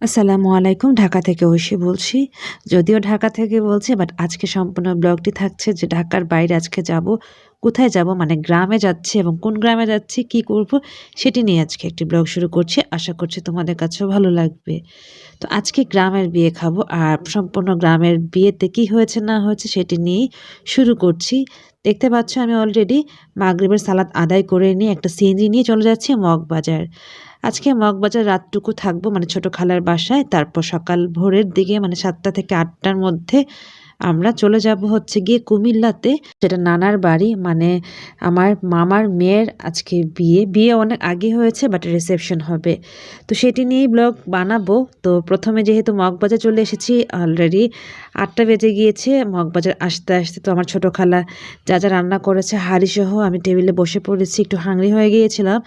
আসসালামু আলাইকুম। ঢাকা থেকে ঐশী বলছি। যদিও ঢাকা থেকে বলছি বাট আজকে সম্পূর্ণ ব্লগটি থাকছে যে ঢাকার বাইরে আজকে যাব। কোথায় যাব মানে গ্রামে যাচ্ছি এবং কোন গ্রামে যাচ্ছি, কি করব সেটি নিয়ে আজকে একটি ব্লগ শুরু করছি। আশা করছি তোমাদের কাছেও ভালো লাগবে। তো আজকে গ্রামের বিয়ে খাবো আর সম্পূর্ণ গ্রামের বিয়েতে কি হয়েছে না হয়েছে সেটি নিয়েই শুরু করছি। দেখতে পাচ্ছ আমি অলরেডি মাগরিবের সালাত আদায় করে নিয়ে একটা সিএনজি নিয়ে চলে যাচ্ছি মগবাজার। আজকে মগবাজার রাতটুকু থাকবো মানে ছোট খালার বাসায়। তারপর সকাল ভোরের দিকে মানে ৭টা থেকে ৮টার মধ্যে আমরা চলে যাব হচ্ছে গিয়ে কুমিল্লাতে। সেটা নানার বাড়ি মানে আমার মামার মেয়ের আজকে বিয়ে অনেক আগে হয়েছে বাট রিসেপশন হবে। তো সেটি নিয়েই ব্লগ বানাবো। তো প্রথমে যেহেতু মগবাজার চলে এসেছি অলরেডি ৮টা বেজে গিয়েছে। মগবাজার আসতে আসতে তো আমার ছোট খালা যা যা রান্না করেছে হাঁড়িসহ আমি টেবিলে বসে পড়েছি, একটু হাংরি হয়ে গিয়েছিলাম।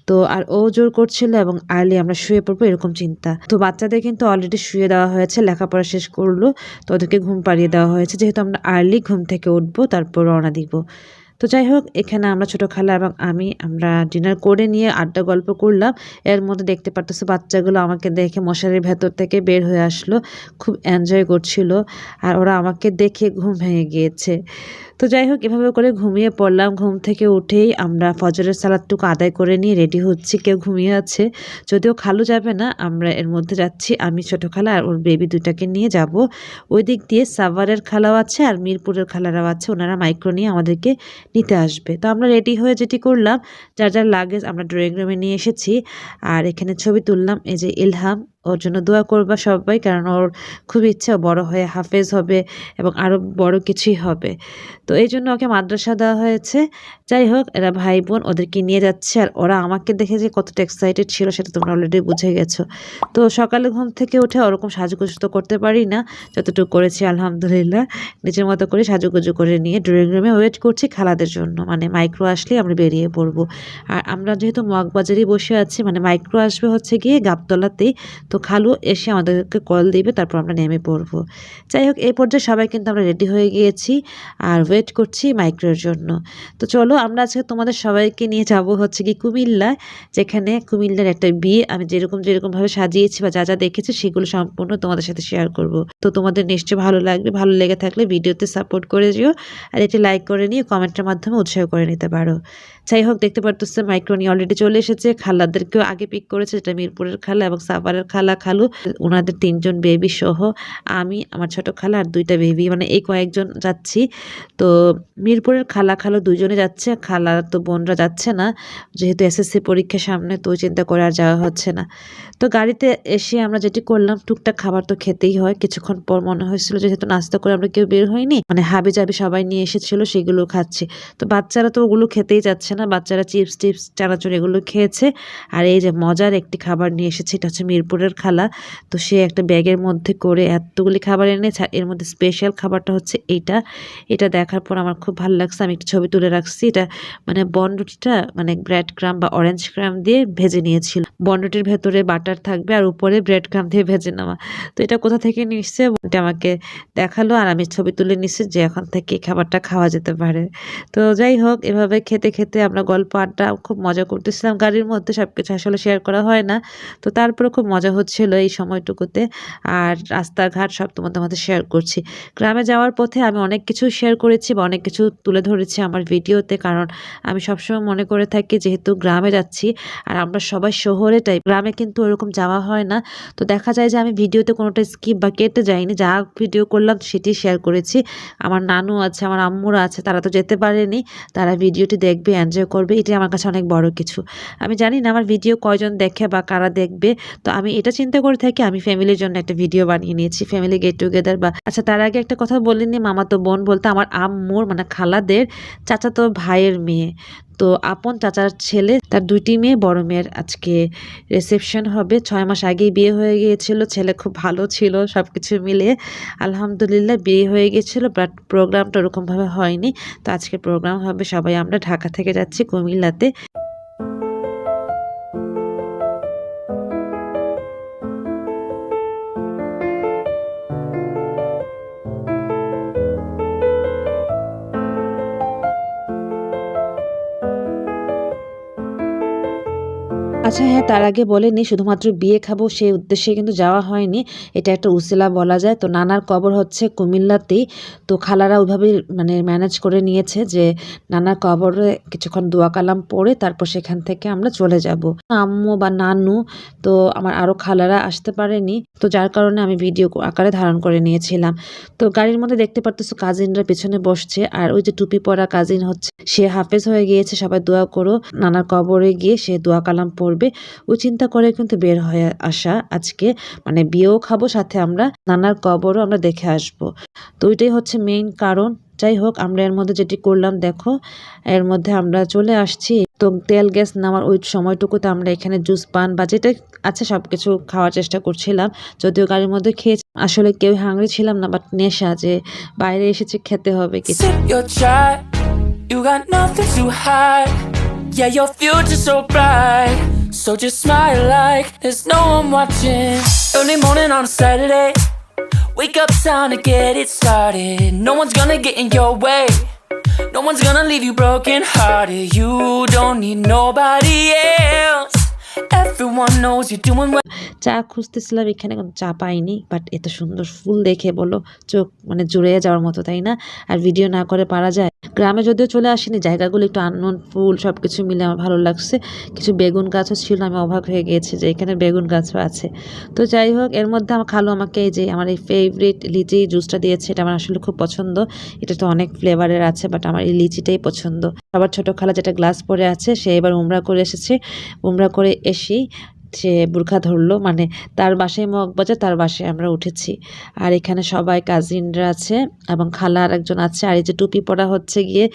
তো আর ও জোর করছিল এবং আর্লি আমরা শুয়ে পড়বো এরকম চিন্তা। তো বাচ্চাদের কিন্তু অলরেডি শুয়ে দেওয়া হয়েছে, লেখাপড়া শেষ করলো। তো ওদেরকে ঘুম পাড়িয়ে দেওয়া হয়েছে যেহেতু আমরা আর্লি ঘুম থেকে উঠবো তারপর রওনা দিব। তো যাই হোক এখানে আমরা ছোট খালা এবং আমরা ডিনার করে নিয়ে আড্ডা গল্প করলাম। এর মধ্যে দেখতে পারতেছে বাচ্চাগুলো আমাকে দেখে মশারির ভেতর থেকে বের হয়ে আসলো, খুব এনজয় করছিল। আর ওরা আমাকে দেখে ঘুম ভেঙে গিয়েছে। তো যাই হোক এভাবে করে ঘুমিয়ে পড়লাম। ঘুম থেকে উঠেই আমরা ফজরের সালাদটুকু আদায় করে নিয়ে রেডি হচ্ছি, কেউ ঘুমিয়ে আছে। যদিও খালু যাবে না, আমরা এর মধ্যে যাচ্ছি আমি, ছোট খালা আর ওর বেবি দুটাকে নিয়ে যাব। ওই দিক দিয়ে সাভারের খালাও আছে আর মিরপুরের খালারাও আছে, ওনারা মাইক্রো নিয়ে আমাদেরকে নিতে আসবে। তো আমরা রেডি হয়ে যেটি করলাম, যার যার লাগেজ আমরা ড্রয়িং রুমে নিয়ে এসেছি। আর এখানে ছবি তুললাম। এই যে ইলহাম, ওর জন্য দোয়া করবা সবাই, কারণ ওর খুব ইচ্ছা বড় হয়ে হাফেজ হবে এবং আরও বড় কিছুই হবে। তো এই জন্য ওকে মাদ্রাসা দেওয়া হয়েছে। যাই হোক এরা ভাই বোন, ওদেরকে নিয়ে যাচ্ছে আর ওরা আমাকে দেখে যে কতটা এক্সাইটেড ছিল সেটা তোমরা অলরেডি বুঝে গেছো। তো সকালে ঘুম থেকে উঠে ওরকম সাজুগুজু তো করতে পারি না, যতটুকু করেছি আলহামদুলিল্লাহ নিজের মতো করে সাজুগুজু করে নিয়ে ড্রয়িং রুমে ওয়েট করছি খালাদের জন্য। মানে মাইক্রো আসলে আমরা বেরিয়ে পড়বো। আর আমরা যেহেতু মগবাজারেই বসে আছি মানে মাইক্রো আসবে হচ্ছে গিয়ে গাবতলাতেই। তো খালু এসে আমাদেরকে কল দিবে, তারপর আমরা নেমে পড়বো। যাই হোক এই পর্যায়ে সবাই কিন্তু আমরা রেডি হয়ে গিয়েছি আর ওয়েট করছি মাইক্রোর জন্য। তো চলো আমরা আজকে তোমাদের সবাইকে নিয়ে যাব হচ্ছে কি কুমিল্লা, যেখানে কুমিল্লার একটা বিয়ে। আমি যেরকমভাবে সাজিয়েছি বা যা যা দেখেছি সেগুলো সম্পূর্ণ তোমাদের সাথে শেয়ার করব। তো তোমাদের নিশ্চয়ই ভালো লাগবে, ভালো লেগে থাকলে ভিডিওতে সাপোর্ট করে যেও আর এটি লাইক করে নিয়ে কমেন্টের মাধ্যমে উৎসাহ করে নিতে পারো। যাই হোক দেখতে পারতেছে মাইক্রো নিয়ে অলরেডি চলে এসেছে। খালাদেরকেও আগে পিক করেছে, যেটা মিরপুরের খালা এবং সাভারের খালা খালু, ওনাদের 3জন বেবি সহ আমি, আমার ছোট খালা আর 2টা বেবি, মানে এই কয়েকজন যাচ্ছি। তো মিরপুরের খালা খালু 2জনে যাচ্ছে, খালা তো বোনরা যাচ্ছে না যেহেতু এসএসসি পরীক্ষা সামনে, তো চিন্তা করে আর যাওয়া হচ্ছে না। তো গাড়িতে এসে আমরা যেটি করলাম, টুকটাক খাবার তো খেতেই হয়। কিছুক্ষণ পর মনে হয়েছিল যেহেতু নাস্তা করে আমরা কেউ বের হয়নি, মানে হাবি জাবি সবাই নিয়ে এসেছিল সেগুলো খাচ্ছি। তো বাচ্চারা তো ওগুলো খেতেই যাচ্ছে না, বাচ্চারা চিপস টিপস চানাচুর এগুলো খেয়েছে। আর এই যে মজার একটি খাবার নিয়ে এসেছে, এটা হচ্ছে মিরপুরের খালা। তো সে একটা ব্যাগের মধ্যে করে এতগুলি খাবার এনেছে, এর মধ্যে স্পেশাল খাবারটা হচ্ছে এইটা। এটা দেখার পর আমার খুব ভালো লাগছে, আমি একটা ছবি তুলে রাখছি। এটা মানে বনরুটিটা মানে ব্রেড ক্রাম বা অরেঞ্জ ক্রাম দিয়ে ভেজে নিয়েছিল। বনরুটির ভেতরে বাটার থাকবে আর উপরে ব্রেড ক্রাম দিয়ে ভেজে নেওয়া। তো এটা কোথা থেকে নিচ্ছে এটা আমাকে দেখালো আর আমি ছবি তুলে নিচ্ছি যে এখন থেকে এই খাবারটা খাওয়া যেতে পারে। তো যাই হোক এভাবে খেতে খেতে আমরা গল্প আড্ডা খুব মজা করতেছিলাম গাড়ির মধ্যে, সবকিছু আসলে শেয়ার করা হয় না। তো তারপরে খুব মজা হচ্ছিল এই সময়টুকুতে। আর রাস্তাঘাট সব তোমাদের মধ্যে শেয়ার করছি। গ্রামে যাওয়ার পথে আমি অনেক কিছু শেয়ার করেছি বা অনেক কিছু তুলে ধরেছি আমার ভিডিওতে, কারণ আমি সবসময় মনে করে থাকি যেহেতু গ্রামে যাচ্ছি আর আমরা সবাই শহরে টাইপ, গ্রামে কিন্তু ওরকম যাওয়া হয় না। তো দেখা যায় যে আমি ভিডিওতে কোনোটা স্কিপ বা কেটে যাইনি, যা ভিডিও করলাম সেটি শেয়ার করেছি। আমার নানু আছে, আমার আম্মুরা আছে, তারা তো যেতে পারেনি, তারা ভিডিওটি দেখবে, এনজয় করবে, এটি আমার কাছে অনেক বড় কিছু। আমি জানি না আমার ভিডিও কয়জন দেখে বা কারা দেখবে, তো আমি এটা চিন্তা করে থাকি আমি ফ্যামিলির জন্য একটা ভিডিও বানিয়ে নিয়েছি, ফ্যামিলি গেট টুগেদার। বা আচ্ছা তার আগে একটা কথা বলিনি, মামাতো বোন বলতে আমার আম্মুর মানে খালাদের চাচাতো ভাইয়ের মেয়ে। তো আপন চাচার ছেলে, তার 2টি মেয়ে, বড় মেয়ের আজকে রিসেপশন হবে। 6 মাস আগেই বিয়ে হয়ে গিয়েছিল, ছেলে খুব ভালো ছিল, সবকিছু মিলিয়ে আলহামদুলিল্লাহ বিয়ে হয়ে গিয়েছিল, বাট প্রোগ্রামটা ওরকমভাবে হয়নি। তো আজকে প্রোগ্রাম হবে, সবাই আমরা ঢাকা থেকে যাচ্ছি কুমিল্লাতে। আচ্ছা হ্যাঁ, তার আগে বলে নিই শুধুমাত্র বিয়ে খাবো সেই উদ্দেশ্যে কিন্তু যাওয়া হয়নি। এটা একটা উছিলা বলা যায়। তো নানার কবর হচ্ছে কুমিল্লাতেই। তো খালারা ওইভাবেই মানে ম্যানেজ করে নিয়েছে যে নানার কবরে কিছুক্ষণ দোয়া কালাম পড়ে তারপর সেখান থেকে আমরা চলে যাব। আম্মু বা নানু তো আমার আরো খালারা আসতে পারেনি। তো যার কারণে আমি ভিডিও আকারে ধারণ করে নিয়েছিলাম। তো গাড়ির মধ্যে দেখতে পারতেছো কাজিনরা পেছনে বসছে আর ওই যে টুপি পরা কাজিন হচ্ছে সে হাফেজ হয়ে গিয়েছে। সবাই দোয়া করো, নানার কবরে গিয়ে সে দোয়া কালাম পড়বে। ওই চিন্তা করে কিন্তু বের হয়ে আসা আজকে, মানে বিয়েও খাবো সাথে আমরা নানার কবরও আমরা দেখে আসবো। তো ওইটাই হচ্ছে মেইন কারণ। যাই হোক, আমরা এর মধ্যে যেটি করলাম দেখো, এর মধ্যে আমরা চলে আসছি। তো তেল গ্যাস নামার ওই সময়টুকুতে আমরা এখানে জুস পান বা যেটা আছে সবকিছু খাওয়ার চেষ্টা করছিলাম। যদিও গাড়ির মধ্যে খেয়ে আসলে কেউ হাংরি ছিলাম না, বাট নেশা যে বাইরে এসেছি খেতে হবে কিছু। You got nothing to hide. Yeah, your future's so bright. So just smile like there's no one watching. Early morning on a Saturday. Wake up, time to get it started. No one's gonna get in your way. No one's gonna leave you broken hearted. You don't need nobody else. Everyone knows you're doing well. চা খুঁজতেছিলাম, এখানে কোনো চা পাইনি, but এত সুন্দর ফুল দেখে বলো চোখ মানে জুড়ে যাওয়ার মতো, তাই না? আর ভিডিও না করে পারা যায়? গ্রামে যদিও চলে আসিনি, জায়গাগুলো একটু আননোন, ফুল সব কিছু মিলে আমার ভালো লাগছে। কিছু বেগুন গাছও ছিল, আমি অবাক হয়ে গিয়েছি যে এখানে বেগুন গাছও আছে। তো যাই হোক, এর মধ্যে আমার খালু আমাকে এই যে আমার এই ফেভারিট লিচি জুসটা দিয়েছে। এটা আমার আসলে খুব পছন্দ। এটা তো অনেক ফ্লেভারের আছে, বাট আমার এই লিচিটাই পছন্দ। সবার ছোট খালা যেটা গ্লাস পরে আছে সে এবার উমরা করে এসেছে। উমরা করে এসেই সে বুরখা ধরলো, মানে তার বাসায় মগবাজার, তার বাসায় আমরা উঠেছি। আর এখানে সবাই কাজিনরা আছে এবং খালা আর একজন আছে। আর এই যে টুপি পরা হচ্ছে গিয়ে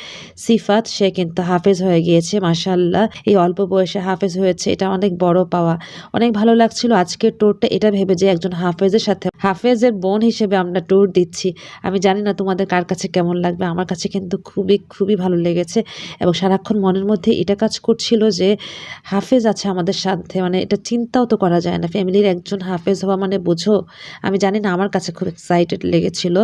সিফাত, সে কিন্তু হাফেজ হয়ে গিয়েছে মাশাআল্লাহ। এই অল্প বয়সে হাফেজ হয়েছে, এটা অনেক বড় পাওয়া। অনেক ভালো লাগছিল আজকের ট্যুরটা, এটা ভেবে যে একজন হাফেজের সাথে হাফেজের বোন হিসেবে আমরা ট্যুর দিচ্ছি। আমি জানি না তোমাদের কার কাছে কেমন লাগবে, আমার কাছে কিন্তু খুবই খুবই ভালো লেগেছে। এবং সারাক্ষণ মনের মধ্যে এটা কাজ করছিল যে হাফেজ আছে আমাদের সাথে, মানে এটা চিন্তাও তো করা যায় না। ফ্যামিলির একজন হাফেজ হওয়া মানে বুঝো, আমি জানি না, আমার কাছে খুব এক্সাইটেড লেগেছিল।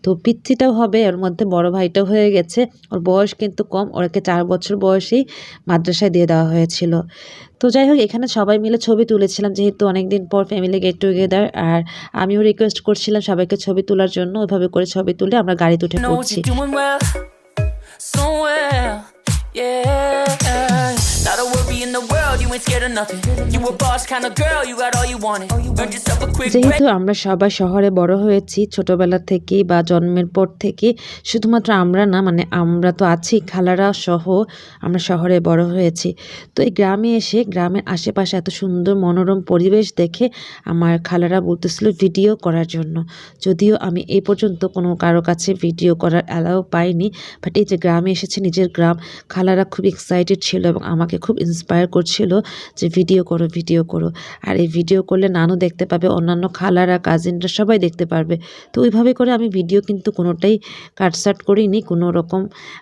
তো পিতৃটাও হবে, ওর মধ্যে বড় ভাইটাও হয়ে গেছে। ওর বয়স কিন্তু কম, ওকে 4 বছর বয়সেই মাদ্রাসায় দিয়ে দেওয়া হয়েছিল। তো যাই হোক, এখানে সবাই মিলে ছবি তুলেছিলাম, যেহেতু অনেকদিন পর ফ্যামিলি গেট টুগেদার। আর আমিও রিকোয়েস্ট করছিলাম সবাইকে ছবি তোলার জন্য। ওইভাবে করে ছবি তুলে আমরা গাড়িতে উঠে পড়ছি। Not a worry in the world, you ain't scared of nothing. You a boss kind of girl, you got all you wanted. Earned yourself a quick break. যেহেতু আমরা সবাই শহরে বড় হয়েছি ছোটবেলা থেকে বা জন্মের পর থেকে, শুধুমাত্র আমরা না, মানে আমরা তো আছি খালারা সহ আমরা শহরে বড় হয়েছি। তো এই গ্রামে এসে গ্রামের আশেপাশে এত সুন্দর মনোরম পরিবেশ দেখে আমার খালারা বলতেছিল ভিডিও করার জন্য। যদিও আমি এই পর্যন্ত কোনো কারো কাছে ভিডিও করার অ্যালাউ পাইনি, বাট এই যে গ্রামে এসেছে, নিজের গ্রাম, খালারা খুব এক্সাইটেড ছিল এবং আমাকে খুব ইন্সপায়ার করছিল যে ভিডিও করো ভিডিও করো। আর এই ভিডিও করলে নানু দেখতে পাবে, অন্যান্য খালারা কাজিনরা সবাই দেখতে পারবে। তো ওইভাবে করে আমি ভিডিও কিন্তু কোনোটাই কাটসাট করিনি, কোনো রকম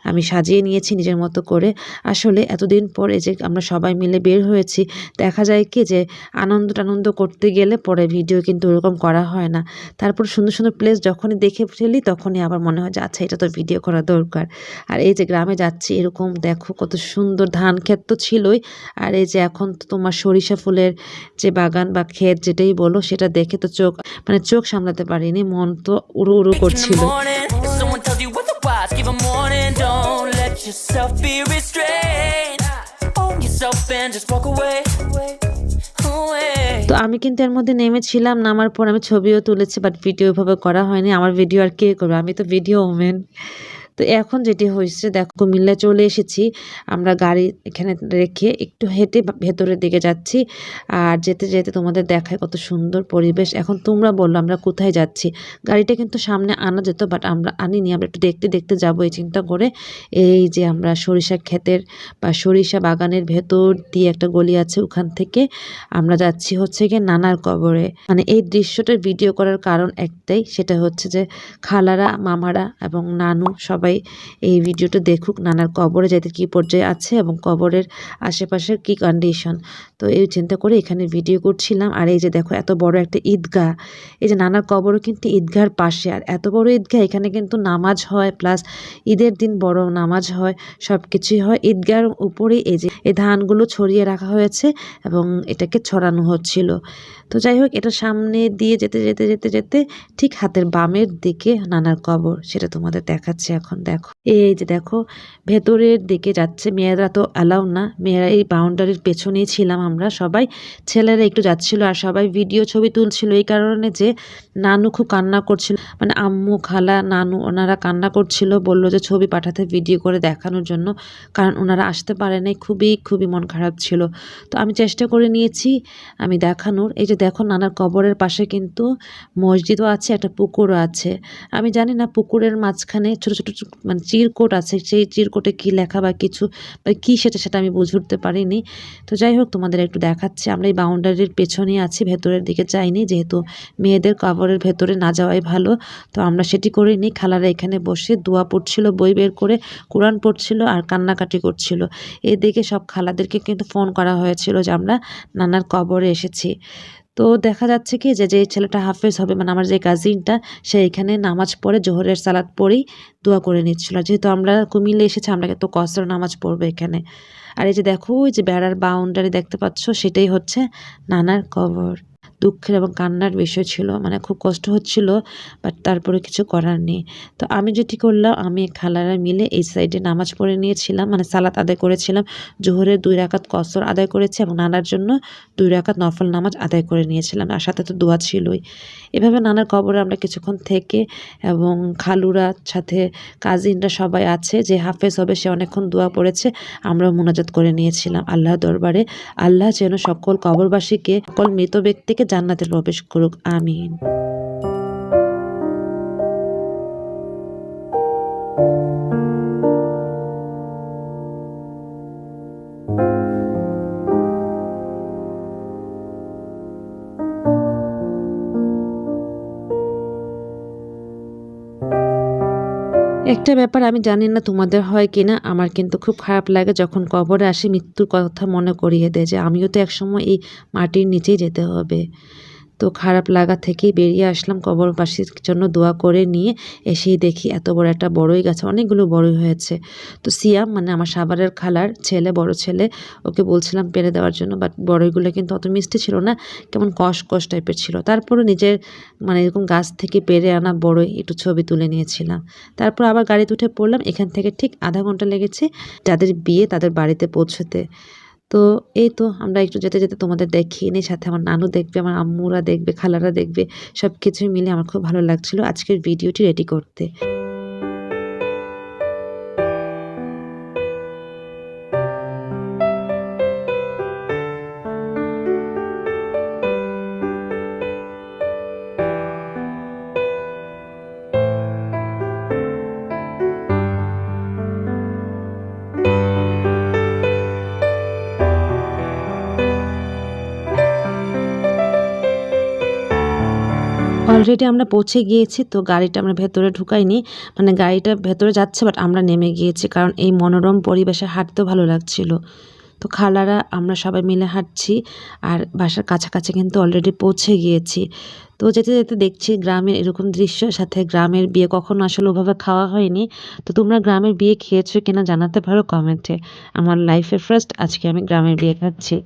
আমি সাজিয়ে নিয়েছি নিজের মতো করে। আসলে এতদিন পর এই যে আমরা সবাই মিলে বের হয়েছি, দেখা যায় কি যে আনন্দ করতে গেলে পরে ভিডিও কিন্তু ওরকম করা হয় না। তারপর সুন্দর সুন্দর প্লেস যখনই দেখে ফেলি তখনই আবার মনে হয় যে আচ্ছা এটা তো ভিডিও করা দরকার। আর এই যে গ্রামে যাচ্ছি, এরকম দেখো কত সুন্দর ধান ক্ষেত তো ছিলই, আর এই যে এখন তো তোমার সরিষা ফুলের যে বাগান বা ক্ষেত যেটাই বলো, সেটা দেখে তো চোখ সামলাতে পারিনি, মন তো উড়ু উড়ু করছিল। তো আমি কিন্তু এর মধ্যে নেমেছিলাম, নামার পর আমি ছবিও তুলেছি, বাট ভিডিও ওইভাবে করা হয়নি। আমার ভিডিও আর কে করবে, আমি তো ভিডিও ওমেন। তো এখন যেটি হয়েছে দেখো, কুমিল্লা চলে এসেছি। আমরা গাড়ি এখানে রেখে একটু হেঁটে ভেতরের দিকে যাচ্ছি। আর যেতে যেতে তোমাদের দেখায় কত সুন্দর পরিবেশ। এখন তোমরা বললো আমরা কোথায় যাচ্ছি। গাড়িটা কিন্তু সামনে আনা যেত, বাট আমরা আনিনি, আমরা একটু দেখতে দেখতে যাবো এই চিন্তা করে। এই যে আমরা সরিষা ক্ষেতের বা সরিষা বাগানের ভেতর দিয়ে একটা গলি আছে, ওখান থেকে আমরা যাচ্ছি হচ্ছে গিয়ে নানার কবরে। মানে এই দৃশ্যটার ভিডিও করার কারণ একটাই, সেটা হচ্ছে যে খালারা, মামারা এবং নানু সবাই সবাই এই ভিডিওটা দেখুক নানার কবরে যেতে কী পর্যায়ে আছে এবং কবরের আশেপাশের কী কন্ডিশন। তো এই চিন্তা করে এখানে ভিডিও করছিলাম। আর এই যে দেখো এত বড় একটা ঈদগাহ, এই যে নানার কবরও কিন্তু ঈদগাহর পাশে, আর এত বড় ঈদগাহ, এখানে কিন্তু নামাজ হয় প্লাস ঈদের দিন বড় নামাজ হয়, সব কিছুই হয়। ঈদগাহর উপরে এই যে এই ধানগুলো ছড়িয়ে রাখা হয়েছে এবং এটাকে ছড়ানো হচ্ছিল। তো যাই হোক, এটা সামনে দিয়ে যেতে যেতে যেতে যেতে ঠিক হাতের বামের দিকে নানার কবর, সেটা তোমাদের দেখাচ্ছে এখন। দেখো এই যে দেখো ভেতরের দিকে যাচ্ছে, মেয়েরা তো অ্যালাউ না, মেয়েরা এই বাউন্ডারির পেছনেই ছিলাম আমরা সবাই, ছেলেরা একটু যাচ্ছিল আর সবাই ভিডিও ছবি তুলছিল এই কারণে যে নানু খুব কান্না করছিল, মানে আম্মু খালা নানু ওনারা কান্না করছিল, বলল যে ছবি পাঠাতে ভিডিও করে দেখানোর জন্য, কারণ ওনারা আসতে পারে নাই, খুবই খুবই মন খারাপ ছিল। তো আমি চেষ্টা করে নিয়েছি আমি দেখানোর। এই যে দেখো নানার কবরের পাশে কিন্তু মসজিদও আছে, একটা পুকুরও আছে। আমি জানি না পুকুরের মাঝখানে ছোট ছোট মানে চিরকুট আছে, সেই চিরকুটে কি লেখা বা কিছু বা কি সেটা আমি বুঝে উঠতে পারিনি। তো যাই হোক তোমাদের একটু দেখাচ্ছি, আমরা এই বাউন্ডারির পেছনেই আছি, ভেতরের দিকে যাইনি, যেহেতু মেয়েদের কবরের ভেতরে না যাওয়াই ভালো। তো আমরা সেটি করিনি। খালারা এখানে বসে দোয়া পড়ছিল, বই বের করে কোরআন পড়ছিল আর কান্নাকাটি করছিল। এদিকে সব খালাদেরকে কিন্তু ফোন করা হয়েছিল যে আমরা নানার কবরে এসেছি। তো দেখা যাচ্ছে কি যে ছেলেটা হাফেজ হবে, মানে আমার যে কাজিনটা, সে এখানে নামাজ পড়ে জোহরের সালাত পড়েই দোয়া করে নিচ্ছিল। যেহেতু আমরা কুমিল্লে এসেছি, আমরা তো কসর নামাজ পড়বো এখানে। আর এই যে দেখো ওই যে বেড়ার বাউন্ডারি দেখতে পাচ্ছ, সেটাই হচ্ছে নানার কবর। দুঃখের এবং কান্নার বিষয় ছিল, মানে খুব কষ্ট হচ্ছিল, বাট তারপরে কিছু করার নেই। তো আমি যেটি করলাম, আমি খালারা মিলে এই সাইডে নামাজ পড়ে নিয়েছিলাম, মানে সালাত আদায় করেছিলাম। জোহরের 2 রাকাত কসর আদায় করেছি এবং নানার জন্য 2 রাকাত নফল নামাজ আদায় করে নিয়েছিলাম, আর সাথে তো দোয়া ছিলই। এভাবে নানার কবরে আমরা কিছুক্ষণ থেকে এবং খালুরা সাথে কাজিনরা সবাই আছে, যে হাফেজ হবে সে অনেকক্ষণ দোয়া পড়েছে, আমরাও মুনাজাত করে নিয়েছিলাম আল্লাহর দরবারে। আল্লাহ যেন সকল কবরবাসীকে, সকল মৃত ব্যক্তিকে জান্নাতে প্রবেশ করুক, আমিন। একটা ব্যাপার আমি জানি না তোমাদের হয় কিনা, আমার কিন্তু খুব খারাপ লাগে যখন কবরে আসি মৃত্যুর কথা মনে করিয়ে দেয় যে আমিও তো একসময় এই মাটির নিচেই যেতে হবে। তো খারাপ লাগা থেকেই বেরিয়ে আসলাম, কবরবাসীর জন্য দোয়া করে নিয়ে এসেই দেখি এত বড় একটা বড়ই গাছ, অনেকগুলো বড়ই হয়েছে। তো সিয়াম, মানে আমার সাভারের খালার ছেলে, বড় ছেলে, ওকে বলছিলাম পেরে দেওয়ার জন্য, বাট বড়ইগুলো কিন্তু অত মিষ্টি ছিল না, কেমন কষ কষ টাইপের ছিল। তারপরে নিজের মানে এরকম গাছ থেকে পেরে আনা বড়ই একটু ছবি তুলে নিয়েছিলাম। তারপর আবার গাড়িতে উঠে পড়লাম, এখান থেকে ঠিক আধা ঘন্টা লেগেছে যাদের বিয়ে তাদের বাড়িতে পৌঁছতে। তো এই তো আমরা একটু যেতে যেতে তোমাদের দেখিয়ে নিই, সাথে আমার নানু দেখবে, আমার আম্মুরা দেখবে, খালারা দেখবে, সব কিছুই মিলে আমার খুব ভালো লাগছিল আজকের ভিডিওটি রেডি করতে। অলরেডি আমরা পৌঁছে গিয়েছি, তো গাড়িটা আমরা ভেতরে ঢুকাইনি, মানে গাড়িটা ভেতরে যাচ্ছে বাট আমরা নেমে গিয়েছি, কারণ এই মনোরম পরিবেশে হাঁটতেও ভালো লাগছিল। তো খালারা আমরা সবাই মিলে হাঁটছি আর বাসার কাছাকাছি কিন্তু অলরেডি পৌঁছে গিয়েছি। তো যেতে যেতে দেখছি গ্রামের এরকম দৃশ্য, সাথে গ্রামের বিয়ে কখনো আসলে ওভাবে খাওয়া হয়নি। তো তোমরা গ্রামের বিয়ে খেয়েছো কিনা জানাতে পারো কমেন্টে। আমার লাইফে ফার্স্ট আজকে আমি গ্রামের বিয়ে খাচ্ছি।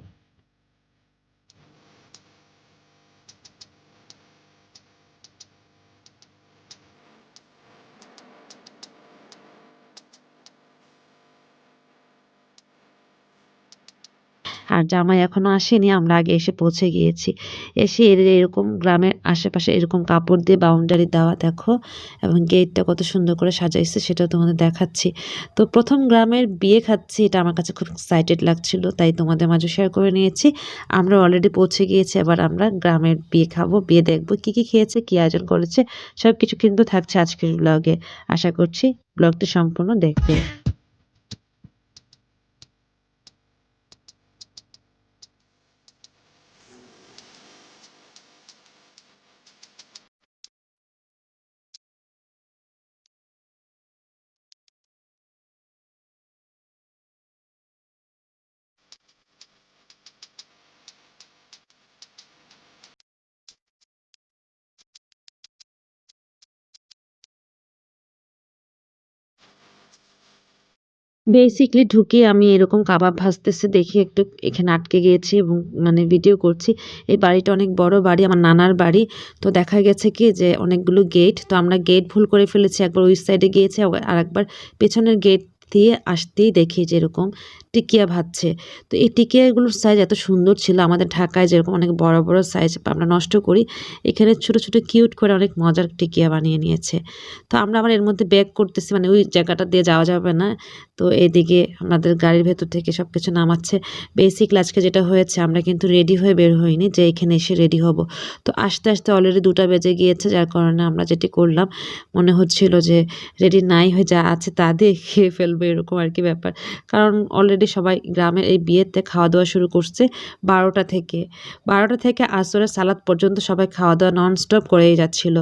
আর জামাই এখনো আসেনি, আমরা আগে এসে পৌঁছে গিয়েছি। এসে এদের এরকম গ্রামের আশেপাশে এরকম কাপড় দিয়ে বাউন্ডারি দেওয়া দেখো, এবং গেটটা কত সুন্দর করে সাজাইছে সেটা তোমাদের দেখাচ্ছি। তো প্রথম গ্রামের বিয়ে খাচ্ছি, এটা আমার কাছে খুব এক্সাইটেড লাগছিল, তাই তোমাদের মাঝে শেয়ার করে নিয়েছি। আমরা অলরেডি পৌঁছে গিয়েছি, এবার আমরা গ্রামের বিয়ে খাবো, বিয়ে দেখবো কি কি খেয়েছে, কি আয়োজন করেছে, সবকিছু কিন্তু থাকছে আজকের ব্লগে। আশা করছি ব্লগটি সম্পূর্ণ দেখবে। বেসিক্যালি ঢুকে আমি এরকম কাবাব ভাজতেছে দেখে একটু এখানে আটকে গিয়েছি এবং মানে ভিডিও করছি। এই বাড়িটা অনেক বড় বাড়ি, আমার নানার বাড়ি। তো দেখা গেছে কি যে অনেকগুলো গেট, তো আমরা গেট ভুল করে ফেলেছি। একবার ওই সাইডে গিয়েছি, আরেকবার পেছনের গেট দিয়ে আসতেই দেখি যে এরকম টিকিয়া ভাজছে। তো এই টিকিয়াগুলোর সাইজ এত সুন্দর ছিল, আমাদের ঢাকায় যেরকম অনেক বড় বড় সাইজ আমরা নষ্ট করি, এখানে ছোট ছোট কিউট করে অনেক মজার টিকিয়া বানিয়ে নিয়েছে। তো আমরা আবার এর মধ্যে ব্যাক করতেছি, মানে ওই জায়গাটা দিয়ে যাওয়া যাবে না। তো এদিকে আমাদের গাড়ির ভেতর থেকে সবকিছু নামাচ্ছে। বেসিক্যালি আজকে যেটা হয়েছে, আমরা কিন্তু রেডি হয়ে বের হইনি যে এখানে এসে রেডি হব। তো আস্তে আস্তে অলরেডি 2টা বেজে গিয়েছে, যার কারণে আমরা যেটি করলাম, মনে হচ্ছিল যে রেডি নাই হয়ে যা আছে তা দিয়ে খেয়ে ফেলবো, এরকম আর কি ব্যাপার। কারণ অলরেডি সবাই গ্রামের এই বিয়েতে খাওয়া দাওয়া শুরু করছে 12টা থেকে। 12টা থেকে আসরের সালাত পর্যন্ত সবাই খাওয়া দাওয়া ননস্টপ করেই যাচ্ছিল।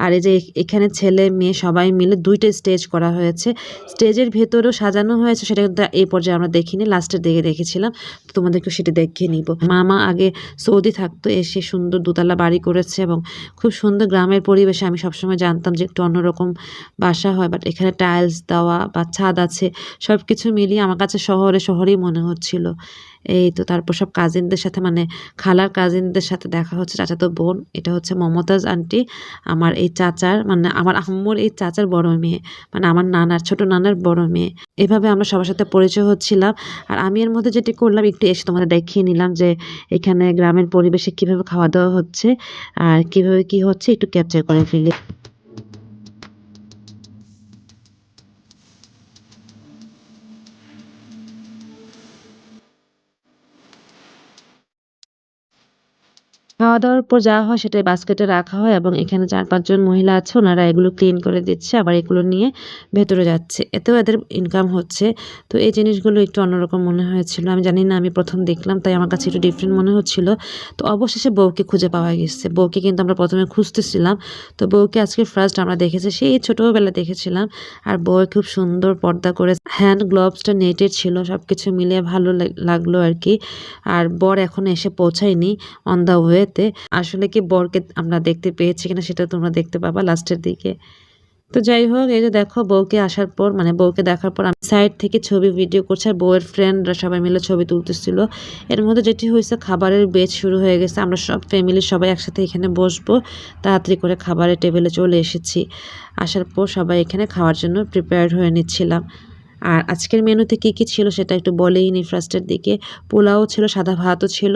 আর এই যে এখানে ছেলে মেয়ে সবাই মিলে 2টা স্টেজ করা হয়েছে। স্টেজের ভেতরেও সাজানো হয়েছে, সেটা কিন্তু এই পর্যায়ে আমরা দেখিনি, লাস্টের দিকে দেখেছিলাম। তো তোমাদেরকেও সেটা দেখিয়ে নিব। মামা আগে সৌদি থাকতো, এসে সুন্দর দোতলা বাড়ি করেছে এবং খুব সুন্দর গ্রামের পরিবেশে। আমি সবসময় জানতাম যে একটু অন্যরকম বাসা হয়, বাট এখানে টাইলস দেওয়া বা ছাদ আছে, সব কিছু মিলিয়ে আমার কাছে শহরেই মনে হচ্ছিল। এই তো তারপর সব কাজিনদের সাথে, মানে খালার কাজিনদের সাথে দেখা হচ্ছে, চাচাতো বোন। এটা হচ্ছে মমতাজ আন্টি, আমার এই চাচার, মানে আমার আম্মুর এই চাচার বড় মেয়ে, মানে আমার নানার ছোট নানার বড় মেয়ে। এভাবে আমরা সবার সাথে পরিচয় হচ্ছিলাম। আর আমি এর মধ্যে যেটি করলাম, একটু এসে তোমাদের দেখিয়ে নিলাম যে এখানে গ্রামের পরিবেশে কিভাবে খাওয়া দাওয়া হচ্ছে আর কিভাবে কি হচ্ছে, একটু ক্যাপচার করে ফেলি। খাওয়া-দাওয়ার পর যা হয় সেটা বাস্কেটে রাখা হয় এবং এখানে ৪-৫ জন মহিলা আছে, ওনারা এগুলো ক্লিন করে দিচ্ছে, আবার এগুলো নিয়ে ভেতরে যাচ্ছে। এতেও এদের ইনকাম হচ্ছে। তো এই জিনিসগুলো একটু অন্যরকম মনে হয়েছিল। আমি জানি না, আমি ১ম দেখলাম, তাই আমার কাছে একটু ডিফারেন্ট মনে হচ্ছিল। তো অবশেষে বউকে খুঁজে পাওয়া গেছে। বউকে কিন্তু আমরা ১ম এ খুঁজতেছিলাম। তো বউকে আজকে ফার্স্ট আমরা দেখেছি, সেই ছোটবেলায় দেখেছিলাম। আর বউ খুব সুন্দর পর্দা করে, হ্যান্ড গ্লোভসটা নেটের ছিল, সবকিছু মিলিয়ে ভালো লাগলো আরকি। আর বর এখনো এসে পৌঁছায়নি অন দ্য ওয়েতে। আসলে কি বরকে আমরা দেখতে পেয়েছি কিনা সেটা তোমরা দেখতে পাবা লাস্টের দিকে। তো যাই হোক, এই যে দেখো বউকে আসার পর, মানে বউকে দেখার পর আমি সাইড থেকে ছবি ভিডিও করছি আর বউয়ের ফ্রেন্ডরা সবাই মিলে ছবি তুলতেছিল। এর মধ্যে যেটি হয়েছে, খাবারের বেচ শুরু হয়ে গেছে। আমরা সব ফ্যামিলির সবাই একসাথে এখানে বসবো। তাড়াতাড়ি করে খাবারের টেবিলে চলে এসেছি। আসার পর সবাই এখানে খাওয়ার জন্য প্রিপেয়ার্ড হয়ে নিচ্ছিলাম। আর আজকের মেনুতে কি কি ছিল সেটা একটু বলেই নি ফার্স্টের দিকে। পোলাও ছিল, সাদা ভাতও ছিল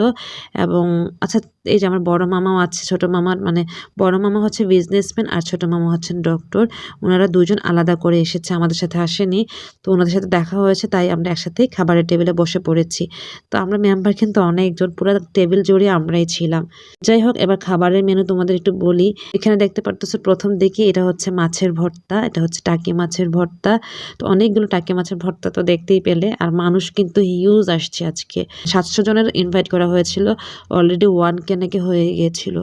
এবং আচ্ছা, এই যে আমার বড় মামাও আছে, ছোট মামার, মানে বড় মামা হচ্ছে বিজনেসম্যান আর ছোট মামা হচ্ছেন ডক্টর। ওনারা ২ জন আলাদা করে এসেছে, আমাদের সাথে আসেনি। তো ওনাদের সাথে দেখা হয়েছে, তাই আমরা একসাথেই খাবারের টেবিলে বসে পড়েছি। তো আমরা মেম্বার কিন্তু অনেকজন, পুরো টেবিল জুড়ে আমরাই ছিলাম। যাই হোক, এবার খাবারের মেনু তোমাদের একটু বলি। এখানে দেখতে পারতেছো, প্রথম দেখি এটা হচ্ছে মাছের ভর্তা, এটা হচ্ছে টাকি মাছের ভর্তা। তো অনেকগুলো টাকি মাছের ভর্তা তো দেখতেই পেলে। আর মানুষ কিন্তু হিউজ আসছে আজকে, 700 জনের ইনভাইট করা হয়েছিল, অলরেডি 1K নাকি হয়ে গিয়েছিল।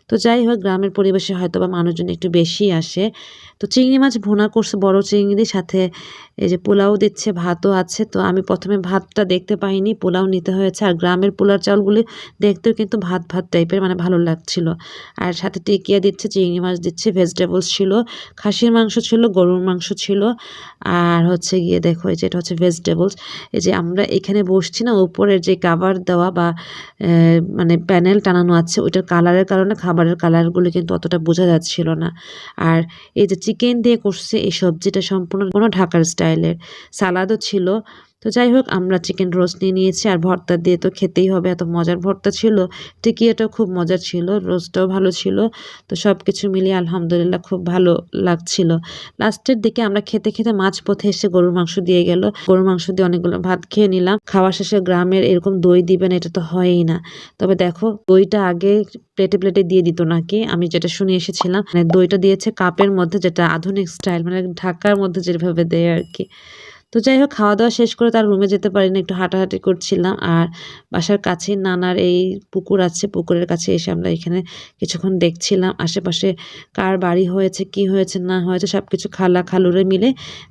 তো যাই হোক, গ্রামের পরিবেশে হয়তো বা মানুষজন একটু বেশি আসে। তো চিংড়ি মাছ ভুনা করছে, বড় চিংড়ির সাথে এই যে পোলাও দিচ্ছে, ভাতও আছে। তো আমি প্রথমে ভাতটা দেখতে পাইনি, পোলাও নিতে হয়েছে। আর গ্রামের পোলার চাউলগুলি দেখতেও কিন্তু ভাত ভাত টাইপের, মানে ভালো লাগছিল। আর সাথে টিকিয়া দিচ্ছে, চিংড়ি মাছ দিচ্ছে, ভেজিটেবলস ছিল, খাসির মাংস ছিল, গরুর মাংস ছিল। আর হচ্ছে গিয়ে দেখো, এই যে এটা হচ্ছে ভেজিটেবলস। এই যে আমরা এখানে বসছি না, উপরের যে কাভার দেওয়া বা মানে প্যানেল টানানো আছে, ওইটার কালারের কারণে খাবারের কালারগুলো কিন্তু অতটা বোঝা যাচ্ছিল না। আর এই যে চিকেন দিয়ে করছে, এই সবজিটা সম্পূর্ণ কোনো ঢাকার স্টাইলের। সালাদও ছিল। তো যাই হোক, আমরা চিকেন রোস্ট নিয়ে নিয়েছি আর ভর্তা দিয়ে তো খেতেই হবে, এত মজার ভর্তা ছিল। টিকিয়াটাও খুব মজার ছিল, রোস্টটাও ভালো ছিল। তো সব কিছু মিলিয়ে আলহামদুলিল্লাহ খুব ভালো লাগছিল। লাস্টের দিকে আমরা খেতে খেতে মাঝপথে এসে গরুর মাংস দিয়ে গেল। গরুর মাংস দিয়ে অনেকগুলো ভাত খেয়ে নিলাম। খাওয়া শেষে গ্রামের এরকম দই দিবেন, এটা তো হয়ই না। তবে দেখো, দইটা আগে প্লেটে প্লেটে দিয়ে দিত নাকি, আমি যেটা শুনে এসেছিলাম। মানে দইটা দিয়েছে কাপের মধ্যে, যেটা আধুনিক স্টাইল, মানে ঢাকার মধ্যে যেভাবে দেয় আর কি। তো যাই হোক, খাওয়া দাওয়া শেষ করে তার রুমে যেতে পারি না, একটু হাঁটাহাঁটি করছিলাম। আর বাসার কাছেই নানার এই পুকুর আছে, পুকুরের কাছে এসে আমরা এখানে কিছুক্ষণ দেখছিলাম আশেপাশে কার বাড়ি হয়েছে, কি হয়েছে না হয়েছে, সব কিছু খালা খালুরে মিলে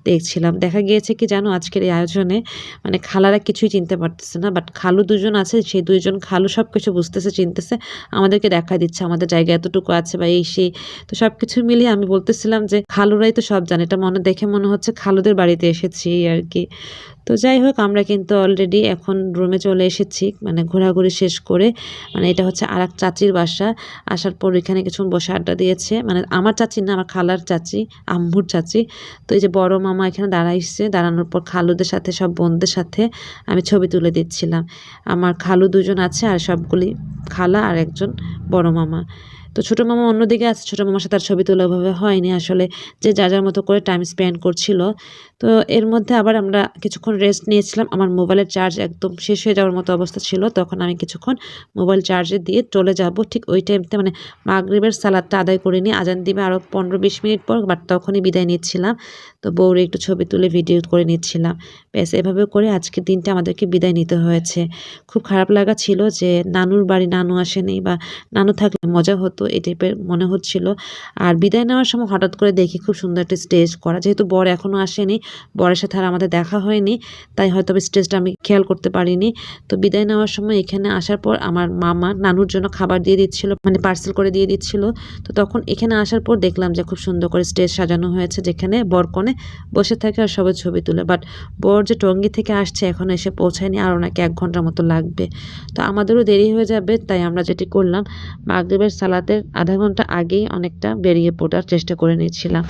দেখছিলাম। দেখা গিয়েছে কি জানো, আজকের এই আয়োজনে মানে খালারা কিছুই চিনতে পারতেছে না, বাট খালু ২ জন আছে, সেই ২ জন খালু সব কিছু বুঝতেছে, চিনতেছে, আমাদেরকে দেখা দিচ্ছে আমাদের জায়গা এতটুকু আছে বা এই সেই। তো সব কিছু মিলিয়ে আমি বলতেছিলাম যে খালুরাই তো সব জানে, এটা দেখে মনে হচ্ছে খালুদের বাড়িতে এসেছি আর কি। তো যাই হোক আমরা কিন্তু অলরেডি এখন রুমে চলে এসেছি, মানে ঘোরাঘুরি শেষ করে। মানে এটা হচ্ছে আরেক চাচির বাসা। আসার পর এখানে কিছুক্ষণ বসে আড্ডা দিয়েছে, মানে আমার চাচি না, আমার খালার চাচি, আম্মুর চাচি। তো এই যে বড় মামা এখানে দাঁড়াইছে, দাঁড়ানোর পর খালুদের সাথে সব বোনদের সাথে আমি ছবি তুলে দিচ্ছিলাম। আমার খালু দুজন আছে আর সবগুলি খালা আর একজন বড় মামা। তো ছোটো মামা অন্যদিকে আছে, ছোটো মামার সাথে আর ছবি তোলা ওভাবে হয়নি আসলে, যে যার যার মতো করে টাইম স্পেন্ড করছিল। তো এর মধ্যে আবার আমরা কিছুক্ষণ রেস্ট নিয়েছিলাম। আমার মোবাইলের চার্জ একদম শেষ হয়ে যাওয়ার মতো অবস্থা ছিল, তখন আমি কিছুক্ষণ মোবাইল চার্জে দিয়ে চলে যাব ঠিক ওই টাইমতে, মানে মাগরিবের সালাদটা আদায় করে নিয়ে আজান দিবে আরও 15-20 মিনিট পর, বাট তখনই বিদায় নিচ্ছিলাম। তো বউরে একটু ছবি তুলে ভিডিও করে নিচ্ছিলাম। ব্যাস এভাবে করে আজকের দিনটা আমাদেরকে বিদায় নিতে হয়েছে। খুব খারাপ লাগা ছিল যে নানুর বাড়ি নানু আসেনি, বা নানু থাকলে মজা হতো এই টাইপের মনে হচ্ছিল। আর বিদায় নেওয়ার সময় হঠাৎ করে দেখি খুব সুন্দর একটা স্টেজ করা, যেহেতু বর এখনও আসেনি, বরের সাথে আর আমাদের দেখা হয়নি, তাই হয়তো স্টেজটা আমি খেয়াল করতে পারিনি। তো বিদায় নেওয়ার সময় এখানে আসার পর আমার মামা নানুর জন্য খাবার দিয়ে দিচ্ছিল, মানে পার্সেল করে দিয়ে দিচ্ছিল। তো তখন এখানে আসার পর দেখলাম যে খুব সুন্দর করে স্টেজ সাজানো হয়েছে, যেখানে বর কনে বসে থাকে আর সবাই ছবি তুলে। বাট বর যে টঙ্গী থেকে আসছে এখনও এসে পৌঁছায়নি, আর ওনাকে 1 ঘন্টার মতো লাগবে। তো আমাদেরও দেরি হয়ে যাবে, তাই আমরা যেটি করলাম মাগরিবের সালাতের আধা ঘন্টা আগেই অনেকটা বেরিয়ে পড়ার চেষ্টা করে নিচ্ছিলাম।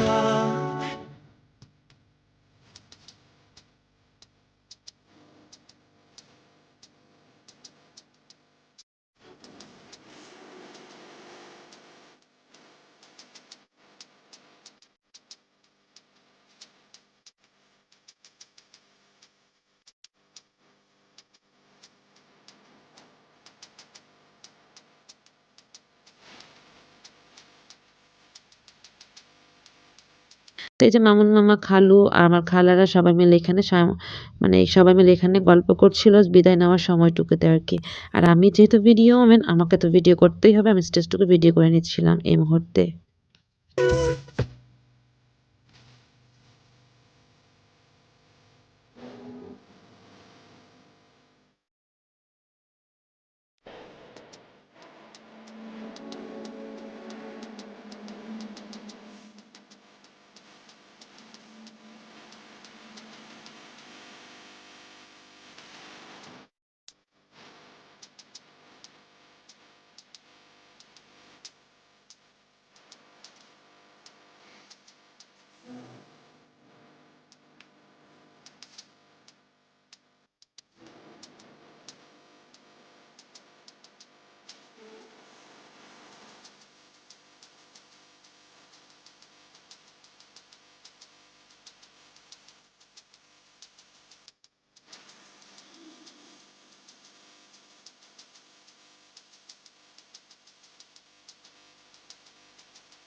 তো এই যে মামুন মামা, খালু আর আমার খালারা সবাই মিলে এখানে মানে সবাই মিলে এখানে গল্প করছিল বিদায় নেওয়ার সময়টুকুতে আর কি। আর আমি যেহেতু ভিডিও ওম্যান, আমাকে তো ভিডিও করতেই হবে, আমি স্টেজটুকু ভিডিও করে নিচ্ছিলাম এই মুহূর্তে।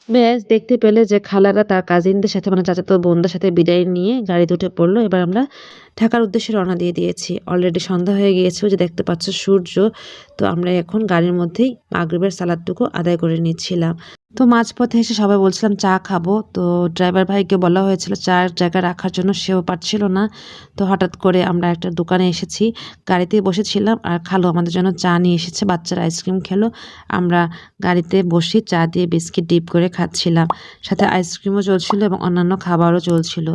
ব্যাস দেখতে পেলে যে খালারা তার কাজিনদের সাথে, মানে চাচাতো বোনদের সাথে বিদায় নিয়ে গাড়িতে উঠে পড়লো। এবার আমরা ঢাকার উদ্দেশ্যে রওনা দিয়ে দিয়েছি। অলরেডি সন্ধ্যা হয়ে গিয়েছে, ওই যে দেখতে পাচ্ছ সূর্য। তো আমরা এখন গাড়ির মধ্যেই মাগরিবের সালাদটুকু আদায় করে নিচ্ছিলাম। তো মাঝপথে এসে সবাই বলছিলাম চা খাবো, তো ড্রাইভার ভাইকে বলা হয়েছিল চার জায়গায় রাখার জন্য, সেও পারছিল না। তো হঠাৎ করে আমরা একটা দোকানে এসেছি, গাড়িতে বসেছিলাম আর খালু আমাদের জন্য চা নিয়ে এসেছে, বাচ্চারা আইসক্রিম খেলো। আমরা গাড়িতে বসে চা দিয়ে বিস্কিট ডিপ করে খাচ্ছিলাম, সাথে আইসক্রিমও চলছিল এবং অন্যান্য খাবারও চলছিল।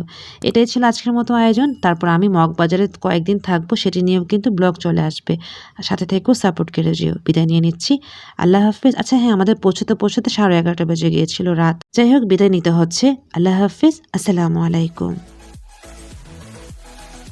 এটাই ছিল আজকের মতো আয়োজন। তারপর আমি মগবাজারে কয়েকদিন থাকবো, সেটি নিয়েও কিন্তু ব্লগ চলে আসবে। আর সাথে থেকেও সাপোর্ট করে যেও। বিদায় নিয়ে নিচ্ছি, আল্লাহ হাফিজ। আচ্ছা হ্যাঁ, আমাদের পৌঁছতে 11:30 বেজে গিয়েছিল রাত। যাই হোক, বিদায় নিতে হচ্ছে। আল্লাহ হাফিজ, আসসালামু আলাইকুম।